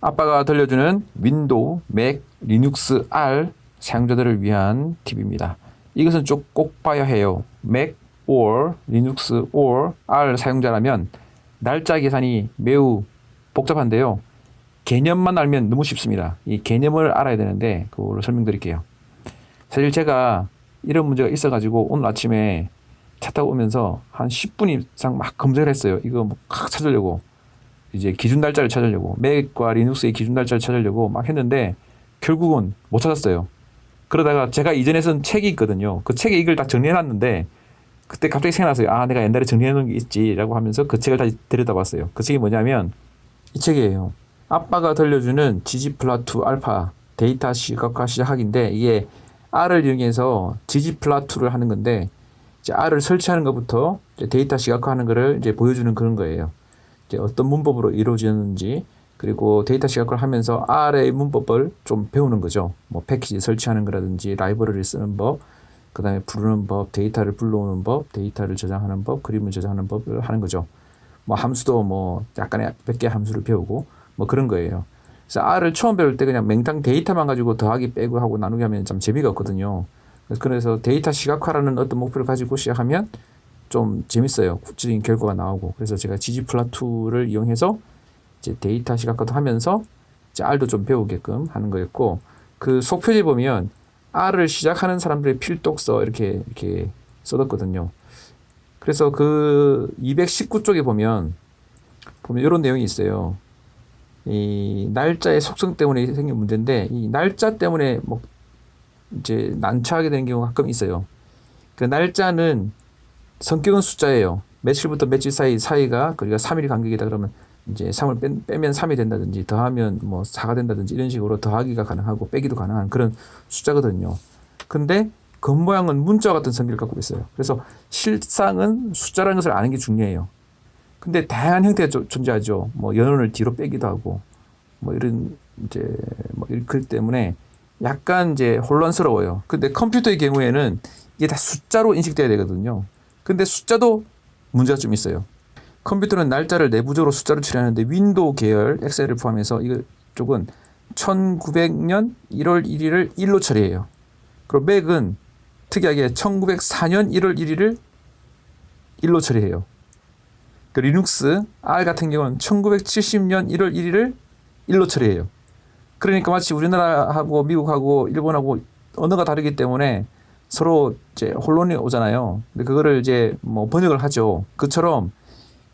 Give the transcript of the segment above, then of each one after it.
아빠가 들려주는 윈도우, 맥, 리눅스 R 사용자들을 위한 팁입니다. 이것은 좀 꼭 봐야 해요. 맥 or 리눅스 or R 사용자라면 날짜 계산이 매우 복잡한데요. 개념만 알면 너무 쉽습니다. 이 개념을 알아야 되는데 그걸 설명드릴게요. 사실 제가 이런 문제가 있어가지고 오늘 아침에 차 타고 오면서 한 10분 이상 막 검색을 했어요. 이거 뭐 찾으려고. 이제 기준 날짜를 찾으려고. 맥과 리눅스의 기준 날짜를 찾으려고 막 했는데 결국은 못 찾았어요. 그러다가 제가 이전에 쓴 책이 있거든요. 그 책에 이걸 다 정리해놨는데 그때 갑자기 생각났어요. 아, 내가 옛날에 정리해놓은 게 있지라고 하면서 그 책을 다시 들여다봤어요. 그 책이 뭐냐면 이 책이에요. 아빠가 들려주는 ggplot2 알파 데이터 시각화 시작학인데 이게 R을 이용해서 ggplot2를 하는 건데 이제 R을 설치하는 것부터 이제 데이터 시각화하는 거를 이제 보여주는 그런 거예요. 이제 어떤 문법으로 이루어지는지 그리고 데이터 시각화를 하면서 R의 문법을 좀 배우는 거죠. 뭐 패키지 설치하는 거라든지 라이브러리를 쓰는 법, 그 다음에 부르는 법, 데이터를 불러오는 법, 데이터를 저장하는 법, 그림을 저장하는 법을 하는 거죠. 뭐 함수도 뭐 약간의 몇 개 함수를 배우고 뭐 그런 거예요. 그래서 R을 처음 배울 때 그냥 맹탕 데이터만 가지고 더하기 빼고 하고 나누기 하면 참 재미가 없거든요. 그래서 데이터 시각화라는 어떤 목표를 가지고 시작하면 좀 재밌어요. 구체적인 결과가 나오고. 그래서 제가 ggplot2를 이용해서 이제 데이터 시각화도 하면서 이제 R도 좀 배우게끔 하는 거였고, 그 속표지 보면 R을 시작하는 사람들의 필독서 이렇게 써뒀거든요. 그래서 그 219쪽에 보면 이런 내용이 있어요. 이 날짜의 속성 때문에 생긴 문제인데 이 날짜 때문에 뭐 이제 난처하게 되는 경우가 가끔 있어요. 그 날짜는 성격은 숫자예요. 며칠부터 며칠 사이가 그러니까 3일 간격이다 그러면 이제 3을 빼면 3이 된다든지 더하면 뭐 4가 된다든지 이런 식으로 더하기가 가능하고 빼기도 가능한 그런 숫자거든요. 근데 겉모양은 문자와 같은 성격을 갖고 있어요. 그래서 실상은 숫자라는 것을 아는 게 중요해요. 근데 다양한 형태가 존재하죠. 뭐 연원을 뒤로 빼기도 하고 뭐 이런 이제 뭐 그렇기 때문에 약간 이제 혼란스러워요. 근데 컴퓨터의 경우에는 이게 다 숫자로 인식돼야 되거든요. 근데 숫자도 문제가 좀 있어요. 컴퓨터는 날짜를 내부적으로 숫자로 처리하는데 윈도우 계열 엑셀을 포함해서 이쪽은 1900년 1월 1일을 1로 처리해요. 그리고 맥은 특이하게 1904년 1월 1일을 1로 처리해요. 그 리눅스 R 같은 경우는 1970년 1월 1일을 1로 처리해요. 그러니까 마치 우리나라하고 미국하고 일본하고 언어가 다르기 때문에 서로 이제 혼란이 오잖아요. 근데 그거를 이제 뭐 번역을 하죠. 그처럼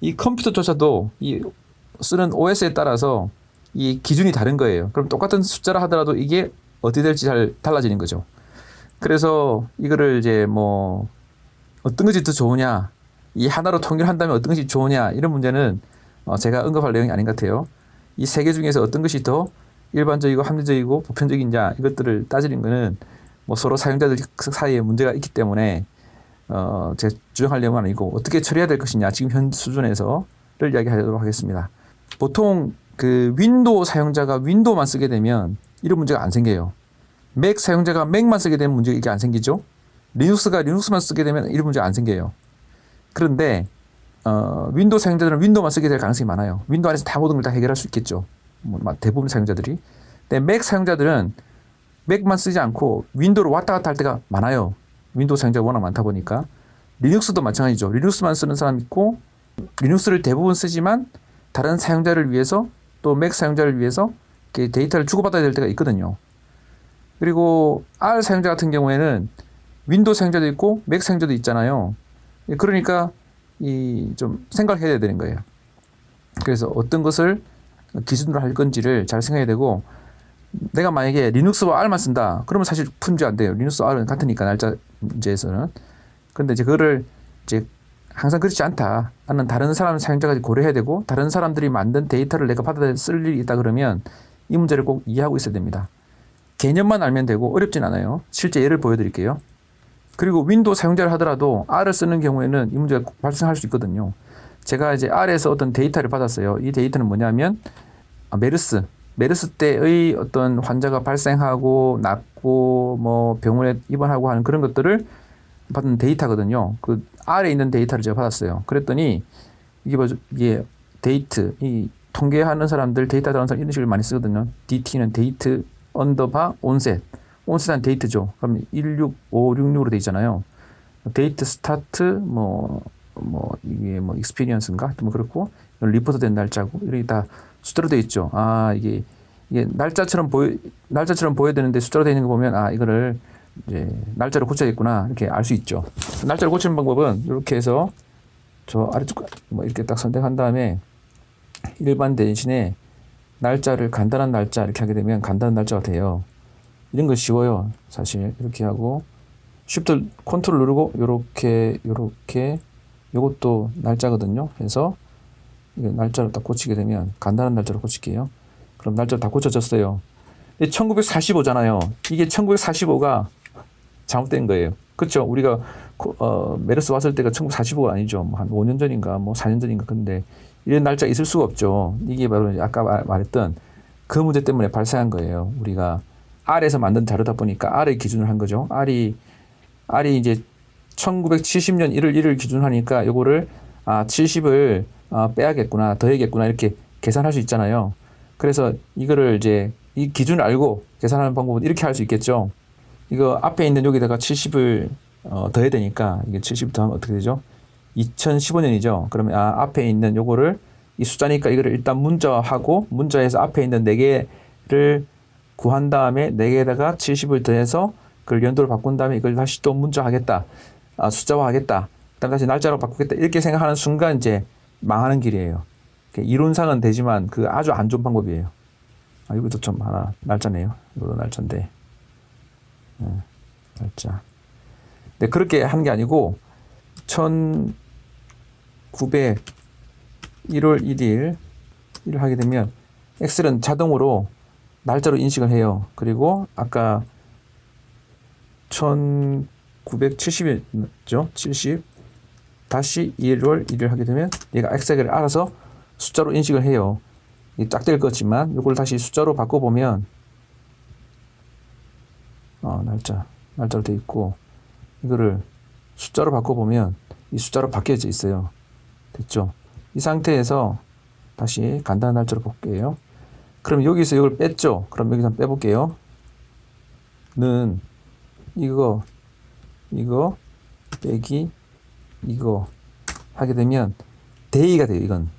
이 컴퓨터조차도 이 쓰는 OS에 따라서 이 기준이 다른 거예요. 그럼 똑같은 숫자라 하더라도 이게 어떻게 될지 잘 달라지는 거죠. 그래서 이거를 이제 뭐 어떤 것이 더 좋으냐, 이 하나로 통일한다면 어떤 것이 좋으냐 이런 문제는 제가 언급할 내용이 아닌 것 같아요. 이 세 개 중에서 어떤 것이 더 일반적이고 합리적이고 보편적인냐 이것들을 따지는 거는 뭐 서로 사용자들 사이에 문제가 있기 때문에 제가 주장할 내용은 아니고 어떻게 처리해야 될 것이냐 지금 현 수준에서를 이야기하도록 하겠습니다. 보통 그 윈도우 사용자가 윈도우만 쓰게 되면 이런 문제가 안 생겨요. 맥 사용자가 맥만 쓰게 되면 문제가 이게 안 생기죠. 리눅스가 리눅스만 쓰게 되면 이런 문제가 안 생겨요. 그런데 윈도우 사용자들은 윈도우만 쓰게 될 가능성이 많아요. 윈도우 안에서 다 모든 걸 다 해결할 수 있겠죠. 뭐 대부분 사용자들이. 근데 맥 사용자들은 맥만 쓰지 않고 윈도우로 왔다 갔다 할 때가 많아요. 윈도우 사용자가 워낙 많다 보니까. 리눅스도 마찬가지죠. 리눅스만 쓰는 사람 있고 리눅스를 대부분 쓰지만 다른 사용자를 위해서 또 맥 사용자를 위해서 데이터를 주고받아야 될 때가 있거든요. 그리고 R 사용자 같은 경우에는 윈도우 사용자도 있고 맥 사용자도 있잖아요. 그러니까 좀 생각을 해야 되는 거예요. 그래서 어떤 것을 기준으로 할 건지를 잘 생각해야 되고 내가 만약에 리눅스와 R만 쓴다. 그러면 사실 품질 안 돼요. 리눅스와 R은 같으니까 날짜 문제에서는. 그런데 이제 그거를 이제 항상 그렇지 않다. 나는 다른 사람 사용자까지 고려해야 되고 다른 사람들이 만든 데이터를 내가 받아 쓸 일이 있다 그러면 이 문제를 꼭 이해하고 있어야 됩니다. 개념만 알면 되고 어렵진 않아요. 실제 예를 보여드릴게요. 그리고 윈도우 사용자를 하더라도 R을 쓰는 경우에는 이 문제가 꼭 발생할 수 있거든요. 제가 이제 R에서 어떤 데이터를 받았어요. 이 데이터는 뭐냐면 메르스 때의 어떤 환자가 발생하고 낫고 뭐 병원에 입원하고 하는 그런 것들을 받은 데이터거든요. 그 R에 있는 데이터를 제가 받았어요. 그랬더니 이게 데이트, 이 통계하는 사람들, 데이터 다루는 사람 이런 식으로 많이 쓰거든요. DT는 데이트 언더바 온셋. 온셋은 데이트죠. 그럼 16566으로 돼 있잖아요. 데이트 스타트 이게 익스피리언스인가? 뭐 그렇고 리포트 된 날짜고 이렇게 다 숫자로 돼 있죠. 이게 날짜처럼 보여야 되는데 숫자로 돼 있는 거 보면 이거를 이제 날짜를 고쳐야겠구나 이렇게 알 수 있죠. 날짜를 고치는 방법은 이렇게 해서 저 아래쪽 이렇게 딱 선택한 다음에 일반 대신에 날짜를 간단한 날짜 이렇게 하게 되면 간단한 날짜가 돼요. 이런 거 쉬워요. 사실 이렇게 하고 Shift 컨트롤 누르고 요렇게 요것도 날짜거든요. 그래서 날짜를 딱 고치게 되면 간단한 날짜로 고칠게요. 그럼 날짜가 다 고쳐졌어요. 1945잖아요. 이게 1945가 잘못된 거예요. 그렇죠? 우리가 메르스 왔을 때가 1945가 아니죠. 한 5년 전인가 4년 전인가. 근데 이런 날짜가 있을 수가 없죠. 이게 바로 아까 말했던 그 문제 때문에 발생한 거예요. 우리가 R에서 만든 자료다 보니까 R의 기준을 한 거죠. R이 이제 1970년 1월 1일 기준으로 하니까 요거를 70을 빼야겠구나, 더해야겠구나 이렇게 계산할 수 있잖아요. 그래서 이거를 이제 이 기준을 알고 계산하는 방법은 이렇게 할 수 있겠죠. 이거 앞에 있는 여기다가 70을 더해야 되니까 이게 70 더하면 어떻게 되죠? 2015년이죠. 그러면 앞에 있는 요거를 이 숫자니까 이거를 일단 문자화하고 문자에서 앞에 있는 4개를 구한 다음에 4개에다가 70을 더해서 그걸 연도를 바꾼 다음에 이걸 다시 또 문자하겠다. 숫자화하겠다. 그다음 다시 날짜로 바꾸겠다. 이렇게 생각하는 순간 이제 망하는 길이에요. 이론상은 되지만 그 아주 안 좋은 방법이에요. 이것도 좀 하나 날짜네요. 이것도 날짜인데. 날짜. 근데 그렇게 한 게 아니고 1900 1월 1일 일을 하게 되면 엑셀은 자동으로 날짜로 인식을 해요. 그리고 아까 1970이었죠. 70 다시 1월 1일 하게 되면 얘가 엑셀을 알아서 숫자로 인식을 해요. 이게 딱 될 거지만 이걸 다시 숫자로 바꿔보면 날짜로 돼 있고 이거를 숫자로 바꿔보면 이 숫자로 바뀌어져 있어요. 됐죠? 이 상태에서 다시 간단한 날짜로 볼게요. 그럼 여기서 이걸 뺐죠? 그럼 여기서 한번 빼볼게요. 는 이거 빼기 이거 하게 되면 데이가 돼요. 이건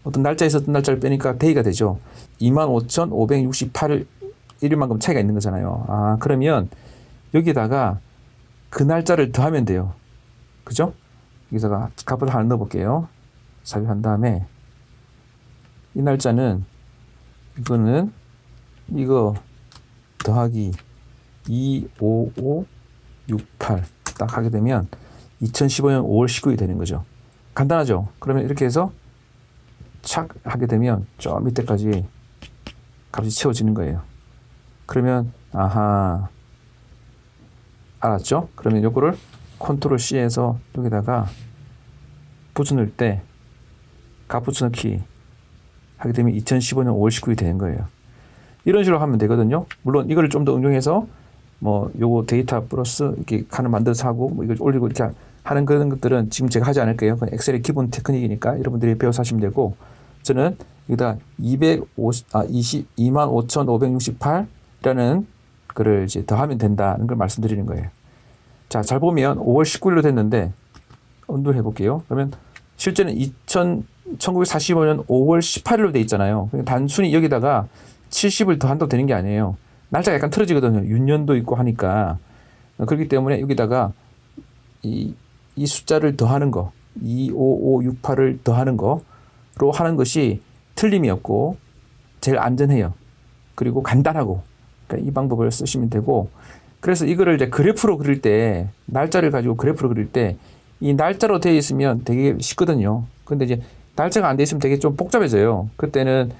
어떤 날짜에서 어떤 날짜를 빼니까 데이가 되죠. 25,568일 일만큼 차이가 있는 거잖아요. 그러면 여기다가 그 날짜를 더하면 돼요. 그죠? 여기다가 값을 하나 넣어볼게요. 삽입한 다음에 이 날짜는 이거는 이거 더하기 25568 딱 하게 되면 2015년 5월 19일이 되는 거죠. 간단하죠? 그러면 이렇게 해서 착 하게 되면 저 밑에까지 값이 채워지는 거예요. 그러면 알았죠? 그러면 요거를 컨트롤 C에서 여기다가 붙여넣을 때 값 붙여넣기 하게 되면 2015년 5월 19일이 되는 거예요. 이런 식으로 하면 되거든요. 물론 이걸 좀 더 응용해서 요거 데이터 플러스 이렇게 칸을 만들어서 하고 이걸 올리고 이렇게 하는 그런 것들은 지금 제가 하지 않을게요. 그건 엑셀의 기본 테크닉이니까 여러분들이 배워서 하시면 되고 저는 여기다 25,568이라는 거를 이제 더하면 된다는 걸 말씀드리는 거예요. 자, 잘 보면 5월 19일로 됐는데 언두 해볼게요. 그러면 실제는 1945년 5월 18일로 돼 있잖아요. 단순히 여기다가 70을 더한다고 되는 게 아니에요. 날짜가 약간 틀어지거든요. 윤년도 있고 하니까. 그렇기 때문에 여기다가 이 숫자를 더하는 거, 25568을 더하는 거로 하는 것이 틀림이 없고 제일 안전해요. 그리고 간단하고. 그러니까 이 방법을 쓰시면 되고 그래서 이거를 이제 그래프로 그릴 때 날짜를 가지고 그래프로 그릴 때 이 날짜로 되어 있으면 되게 쉽거든요. 근데 이제 날짜가 안 되어 있으면 되게 좀 복잡해져요. 그때는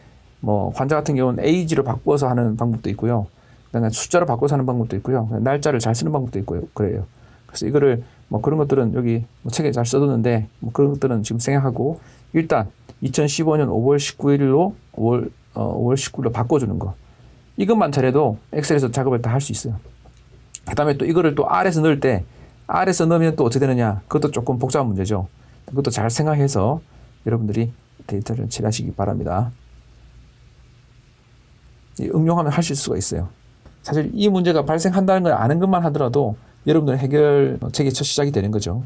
환자 같은 경우는 AG로 바꿔서 하는 방법도 있고요. 그다음에 숫자로 바꿔서 하는 방법도 있고요. 날짜를 잘 쓰는 방법도 있고요. 그래요. 그래서 이거를 그런 것들은 여기 책에 잘 써뒀는데 그런 것들은 지금 생각하고 일단 2015년 5월 19일로 5월 19일로 바꿔주는 거. 이것만 잘해도 엑셀에서 작업을 다 할 수 있어요. 그 다음에 또 이거를 또 R에서 넣을 때 R에서 넣으면 또 어떻게 되느냐. 그것도 조금 복잡한 문제죠. 그것도 잘 생각해서 여러분들이 데이터를 처리하시기 바랍니다. 응용하면 하실 수가 있어요. 사실 이 문제가 발생한다는 걸 아는 것만 하더라도 여러분들 해결책의 첫 시작이 되는 거죠.